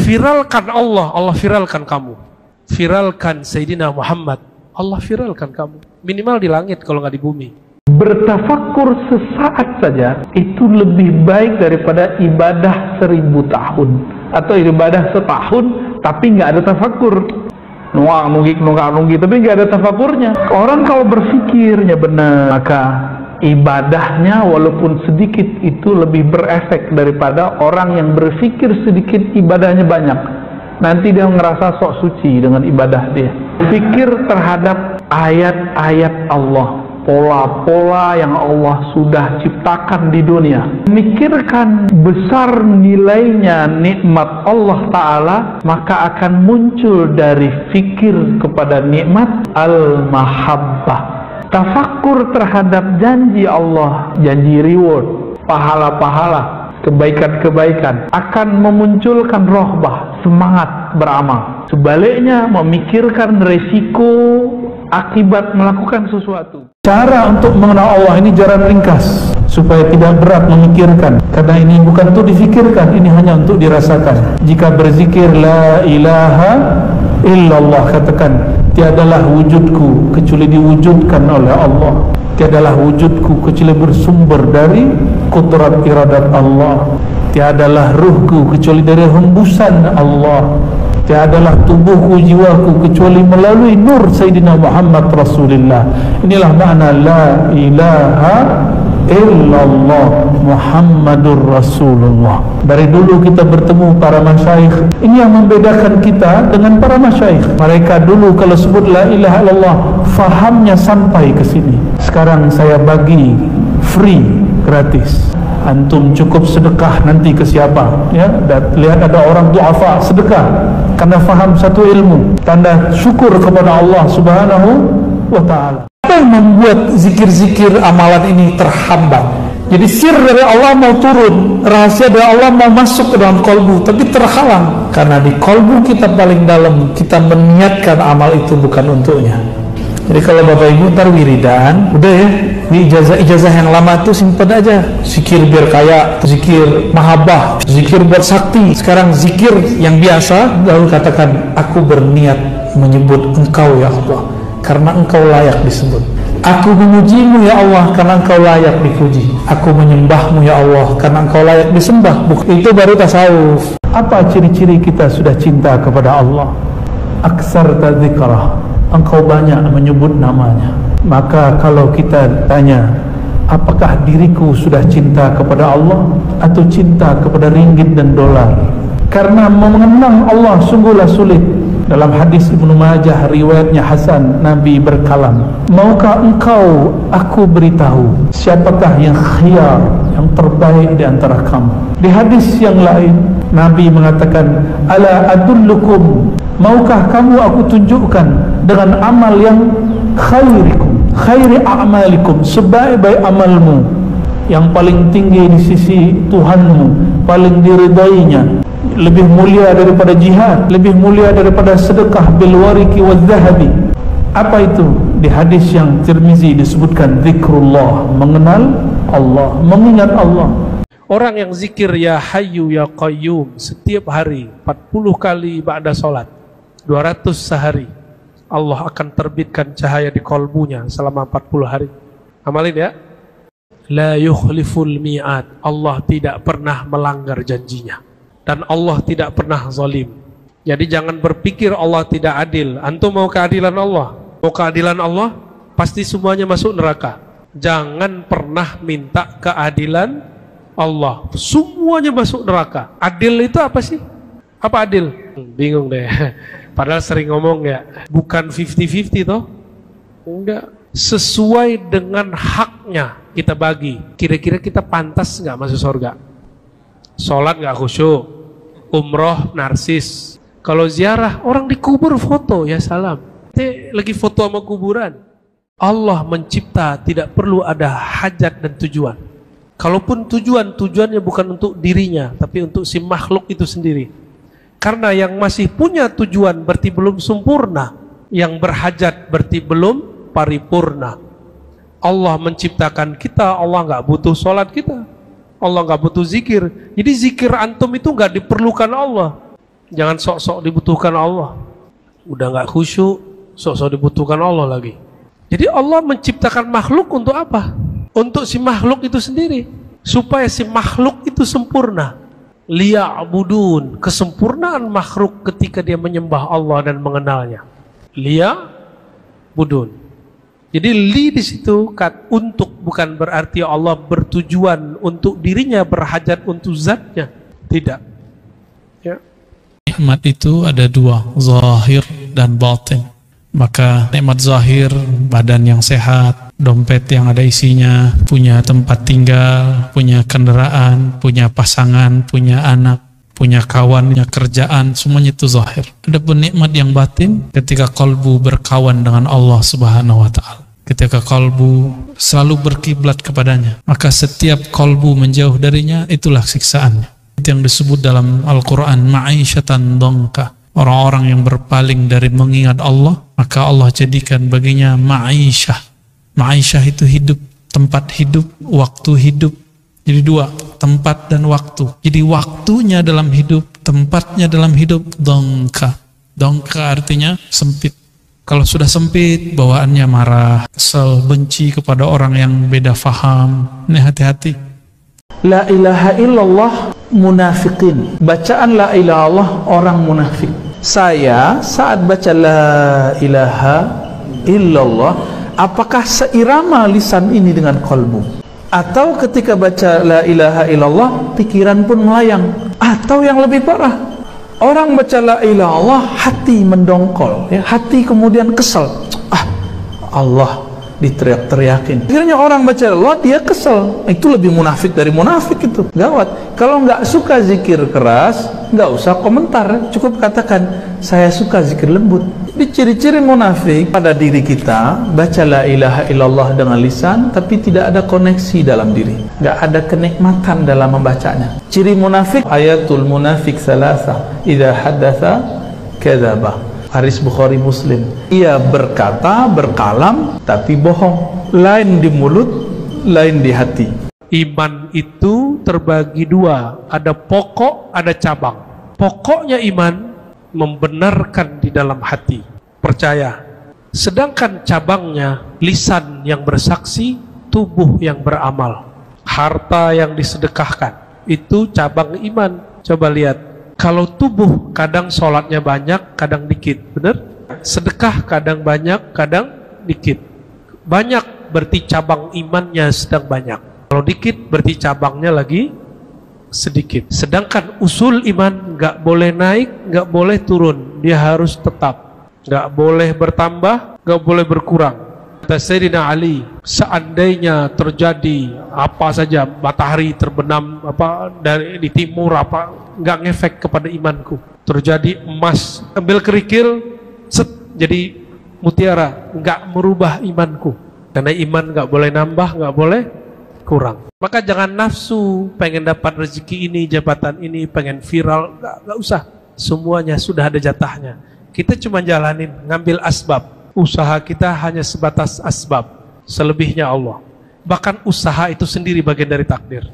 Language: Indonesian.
Viralkan Allah, Allah viralkan kamu. Viralkan Sayyidina Muhammad, Allah viralkan kamu. Minimal di langit kalau nggak di bumi. Bertafakur sesaat saja itu lebih baik daripada ibadah 1000 tahun atau ibadah setahun tapi nggak ada tafakur. Nunggak-nunggik tapi nggak ada tafakurnya. Orang kalau berfikirnya benar, maka ibadahnya walaupun sedikit itu lebih berefek daripada orang yang berfikir sedikit ibadahnya banyak. Nanti dia ngerasa sok suci dengan ibadah dia. Fikir terhadap ayat-ayat Allah, pola-pola yang Allah sudah ciptakan di dunia. Mikirkan besar nilainya nikmat Allah Ta'ala, maka akan muncul dari fikir kepada nikmat al-mahabbah. Tafakkur terhadap janji Allah, janji reward, pahala-pahala, kebaikan-kebaikan akan memunculkan rohbah, semangat beramal. Sebaliknya memikirkan resiko akibat melakukan sesuatu. Cara untuk mengenal Allah ini jalan ringkas supaya tidak berat memikirkan, karena ini bukan untuk difikirkan, ini hanya untuk dirasakan. Jika berzikir la ilaha illallah, katakan tiadalah wujudku kecuali diwujudkan oleh Allah, tiadalah wujudku kecuali bersumber dari kudrat iradat Allah, tiadalah ruhku kecuali dari hembusan Allah, tiadalah tubuhku, jiwaku kecuali melalui nur Sayyidina Muhammad Rasulullah. Inilah makna la ilaha illallah Muhammadur Rasulullah. Dari dulu kita bertemu para masyayikh. Ini yang membedakan kita dengan para masyayikh. Mereka dulu kalau sebut la ilaha illallah, fahamnya sampai ke sini. Sekarang saya bagi free, gratis. Antum cukup sedekah nanti ke siapa, ya? Lihat ada orang duafa, sedekah karena faham satu ilmu, tanda syukur kepada Allah Subhanahu wa ta'ala. Apa yang membuat zikir-zikir amalan ini terhambat? Jadi sir dari Allah mau turun, rahasia dari Allah mau masuk ke dalam kolbu, tapi terhalang karena di kolbu kita paling dalam kita meniatkan amal itu bukan untuknya. Jadi kalau Bapak Ibu ntar wiridan, udah ya, di ijazah yang lama tuh simpen aja. Zikir biar kaya, zikir mahabbah, zikir buat sakti. Sekarang zikir yang biasa, lalu katakan, aku berniat menyebut Engkau ya Allah, karena Engkau layak disebut. Aku memujimu ya Allah, karena Engkau layak dipuji. Aku menyembahmu ya Allah, karena Engkau layak disembah. Itu baru tasawuf. Apa ciri-ciri kita sudah cinta kepada Allah? Aksarta dzikrah, engkau banyak menyebut namanya. Maka kalau kita tanya, apakah diriku sudah cinta kepada Allah atau cinta kepada ringgit dan dolar? Karena mengenang Allah sungguhlah sulit. Dalam hadis Ibnu Majah riwayatnya Hasan, Nabi berkalam, maukah engkau aku beritahu siapakah yang khiyar, yang terbaik di antara kamu? Di hadis yang lain Nabi mengatakan, ala adullukum, maukah kamu aku tunjukkan dengan amal yang khairi a'malikum, sebaik-baik amalmu, yang paling tinggi di sisi Tuhanmu, paling diridainya, lebih mulia daripada jihad, lebih mulia daripada sedekah bil wariki waz zahabi. Apa itu? Di hadis yang Tirmizi disebutkan zikrullah, mengenal Allah, mengingat Allah. Orang yang zikir ya hayyu ya qayyum setiap hari 40 kali ba'da salat, 200 sehari, Allah akan terbitkan cahaya di kolbunya selama 40 hari. Amalin ya. La yukhliful mi'ad, Allah tidak pernah melanggar janjinya, dan Allah tidak pernah zalim. Jadi jangan berpikir Allah tidak adil. Antum mau keadilan Allah? Mau keadilan Allah? Pasti semuanya masuk neraka. Jangan pernah minta keadilan Allah, semuanya masuk neraka. Adil itu apa sih? Apa adil? Bingung deh. Padahal sering ngomong ya, bukan 50-50 toh? Enggak. Sesuai dengan haknya kita bagi. Kira-kira kita pantas nggak masuk surga? Sholat nggak khusyuk, umroh narsis. Kalau ziarah orang dikubur foto, ya salam. Lagi foto sama kuburan. Allah mencipta tidak perlu ada hajat dan tujuan. Kalaupun tujuannya bukan untuk dirinya, tapi untuk si makhluk itu sendiri. Karena yang masih punya tujuan berarti belum sempurna, yang berhajat berarti belum paripurna. Allah menciptakan kita, Allah nggak butuh sholat kita, Allah nggak butuh zikir. Jadi zikir antum itu nggak diperlukan Allah. Jangan sok-sok dibutuhkan Allah. Udah nggak khusyuk, sok-sok dibutuhkan Allah lagi. Jadi Allah menciptakan makhluk untuk apa? Untuk si makhluk itu sendiri, supaya si makhluk itu sempurna. Liya'budun, kesempurnaan makhluk ketika dia menyembah Allah dan mengenalnya. Liya'budun. Jadi li di situ untuk, bukan berarti Allah bertujuan untuk dirinya, berhajat untuk zatnya. Tidak. Ya. Nikmat itu ada dua, zahir dan batin. Maka nikmat zahir, badan yang sehat, dompet yang ada isinya, punya tempat tinggal, punya kendaraan, punya pasangan, punya anak, punya kawan, punya kerjaan, semuanya itu zahir. Adapun nikmat yang batin, ketika kalbu berkawan dengan Allah Subhanahu wa Ta'ala, ketika kalbu selalu berkiblat kepadanya, maka setiap kalbu menjauh darinya, itulah siksaannya. Itu yang disebut dalam Al-Quran ma'isyatan dongka. Orang-orang yang berpaling dari mengingat Allah, maka Allah jadikan baginya ma'isyah. Ma'isyah itu hidup, tempat hidup, waktu hidup. Jadi dua, tempat dan waktu. Jadi waktunya dalam hidup, tempatnya dalam hidup, dongka. Dongka artinya sempit. Kalau sudah sempit, bawaannya marah, kesel, benci kepada orang yang beda faham. Ini hati-hati. La ilaha illallah munafiqin. Bacaan la ilaha illallah orang munafik. Saya saat baca la ilaha illallah, apakah seirama lisan ini dengan kalbu? Atau ketika baca la ilaha illallah, pikiran pun melayang? Atau yang lebih parah, orang baca la ilaha illallah, hati mendongkol, ya, hati kemudian kesel. Allah diteriak-teriakin. Akhirnya orang baca Allah, dia kesel. Itu lebih munafik dari munafik itu. Gawat. Kalau nggak suka zikir keras, nggak usah komentar. Cukup katakan, saya suka zikir lembut. Di ciri-ciri munafik pada diri kita, baca la ilaha illallah dengan lisan, tapi tidak ada koneksi dalam diri. Nggak ada kenikmatan dalam membacanya. Ciri munafik, ayatul munafik salasa. Idza haddatsa kadzaba. Hadis Bukhari Muslim. Ia berkata, berkalam, tapi bohong. Lain di mulut, lain di hati. Iman itu terbagi dua, ada pokok, ada cabang. Pokoknya iman membenarkan di dalam hati, percaya. Sedangkan cabangnya lisan yang bersaksi, tubuh yang beramal, harta yang disedekahkan. Itu cabang iman. Coba lihat. Kalau tubuh kadang sholatnya banyak, kadang dikit, benar? Sedekah kadang banyak, kadang dikit. Banyak berarti cabang imannya sedang banyak. Kalau dikit berarti cabangnya lagi sedikit. Sedangkan usul iman nggak boleh naik, nggak boleh turun. Dia harus tetap. Nggak boleh bertambah, nggak boleh berkurang. Kata Sayyidina Ali, seandainya terjadi apa saja, matahari terbenam apa dari di timur apa, nggak ngefek kepada imanku. Terjadi emas, ambil kerikil, set, jadi mutiara, nggak merubah imanku. Karena iman nggak boleh nambah, nggak boleh kurang. Maka jangan nafsu, pengen dapat rezeki ini, jabatan ini, pengen viral, nggak usah. Semuanya sudah ada jatahnya. Kita cuma jalanin, ngambil asbab. Usaha kita hanya sebatas asbab, selebihnya Allah. Bahkan usaha itu sendiri bagian dari takdir.